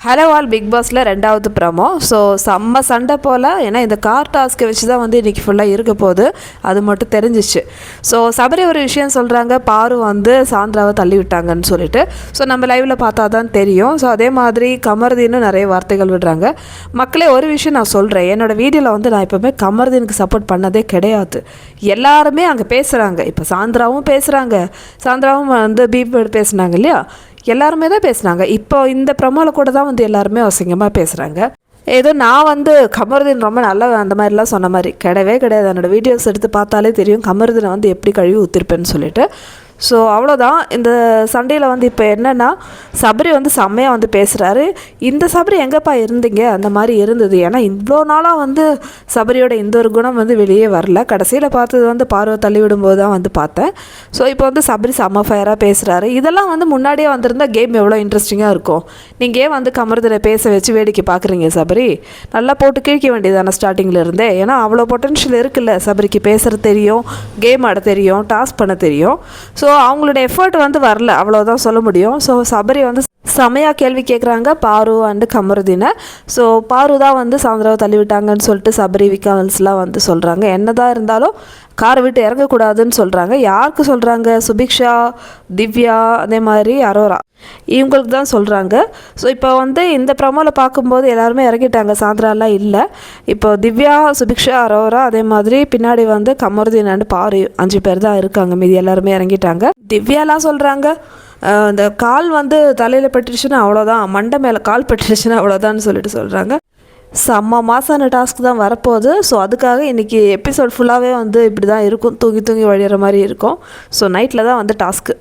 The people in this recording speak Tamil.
ஹலோ ஆல் பிக் பாஸில் 2வது ப்ரோமோ. ஸோ செம்ம சண்டை போல், ஏன்னா இந்த கார் டாஸ்க்கை வச்சு தான் வந்து இன்றைக்கி ஃபுல்லாக இருக்க போகுது, அது மட்டும் தெரிஞ்சிச்சு. ஸோ சபரி ஒரு விஷயம் சொல்கிறாங்க, பாரு வந்து சாந்திராவை தள்ளி விட்டாங்கன்னு சொல்லிட்டு. ஸோ நம்ம லைவில் பார்த்தா தான் தெரியும். ஸோ அதே மாதிரி கமர்தீனும் நிறைய வார்த்தைகள் விடுறாங்க. மக்களே ஒரு விஷயம் நான் சொல்கிறேன், என்னோடய வீடியோவில் வந்து நான் எப்போவுமே கமர்தீனுக்கு சப்போர்ட் பண்ணதே கிடையாது. எல்லாருமே அங்கே பேசுகிறாங்க, இப்போ சாந்திராவும் பேசுகிறாங்க, சாந்திராவும் வந்து பீப் பேசுனாங்க இல்லையா, எல்லாருமே தான் பேசுனாங்க. இப்போ இந்த ப்ரமோவில் கூட தான் வந்து எல்லாருமே அசிங்கமாக பேசுகிறாங்க. ஏதோ நான் வந்து கமருதீன் ரொம்ப நல்லா அந்த மாதிரிலாம் சொன்ன மாதிரி கிடையவே கிடையாது. என்னோடய வீடியோஸ் எடுத்து பார்த்தாலே தெரியும் கமருதீனை வந்து எப்படி கழுவி ஊற்றிருப்பேன்னு சொல்லிட்டு. ஸோ அவ்வளோதான். இந்த சண்டையில் வந்து இப்போ என்னென்னா, சபரி வந்து செம்மையாக வந்து பேசுகிறாரு. இந்த சபரி எங்கேப்பா இருந்தீங்க, அந்த மாதிரி இருந்தது. ஏன்னா இவ்வளோ நாளாக வந்து சபரியோட இந்த ஒரு குணம் வந்து வெளியே வரல. கடைசியில் பார்த்தது வந்து பார்வை தள்ளி விடும்போது தான் வந்து பார்த்தேன். ஸோ இப்போ வந்து சபரி செம்ம ஃபயராக பேசுகிறாரு. இதெல்லாம் வந்து முன்னாடியே வந்திருந்தால் கேம் எவ்வளோ இன்ட்ரெஸ்டிங்காக இருக்கும். நீங்கள் ஏன் வந்து கமருதீனை பேச வச்சு வேடிக்கை பார்க்குறீங்க சபரி? நல்லா போட்டு கிழிக்க வேண்டியதான ஸ்டார்டிங்கில் இருந்தே. ஏன்னா அவ்வளோ பொட்டன்ஷியல் இருக்குல்ல சபரிக்கு, பேசுகிறது தெரியும், கேம் ஆட தெரியும், டாஸ்க் பண்ண தெரியும். ஸோ அவங்களோட எஃபர்ட் வந்து வரல, அவ்வளோதான் சொல்ல முடியும். ஸோ சபரி வந்து செமையாக கேள்வி கேட்குறாங்க பாரு அண்டு கமருதீனை. ஸோ பாரு தான் வந்து சாந்திராவை தள்ளி விட்டாங்கன்னு சொல்லிட்டு சபரி விகால்ஸ்லாம் வந்து சொல்கிறாங்க. என்னதான் இருந்தாலும் காரை விட்டு இறங்கக்கூடாதுன்னு சொல்கிறாங்க. யாருக்கு சொல்கிறாங்க? சுபிக்ஷா, திவ்யா, அதே மாதிரி அரோரா, இவங்களுக்கு தான் சொல்கிறாங்க. ஸோ இப்போ வந்து இந்த ப்ரமோவில் பார்க்கும்போது எல்லாருமே இறங்கிட்டாங்க, சாந்திராலாம் இல்லை. இப்போ திவ்யா, சுபிக்ஷா, அரோரா, அதே மாதிரி பின்னாடி வந்து கமருதீன் அண்டு பாரு 5 பேர் தான் இருக்காங்க. மீதி எல்லாருமே இறங்கிட்டாங்க. திவ்யாலாம் சொல்கிறாங்க, இந்த கால் வந்து தலையில் பட்டுருச்சுன்னா அவ்வளோதான், மண்டை மேலே கால் பட்டுருச்சுன்னா அவ்வளோதான்னு சொல்லிட்டு சொல்கிறாங்க. செம்ம மாசான டாஸ்க் தான் வரப்போகுது. ஸோ அதுக்காக இன்றைக்கி எபிசோட் ஃபுல்லாகவே வந்து இப்படி தான் இருக்கும், தூங்கி தூங்கி வழிகிற மாதிரி இருக்கும். ஸோ நைட்டில் தான் வந்து டாஸ்க்கு.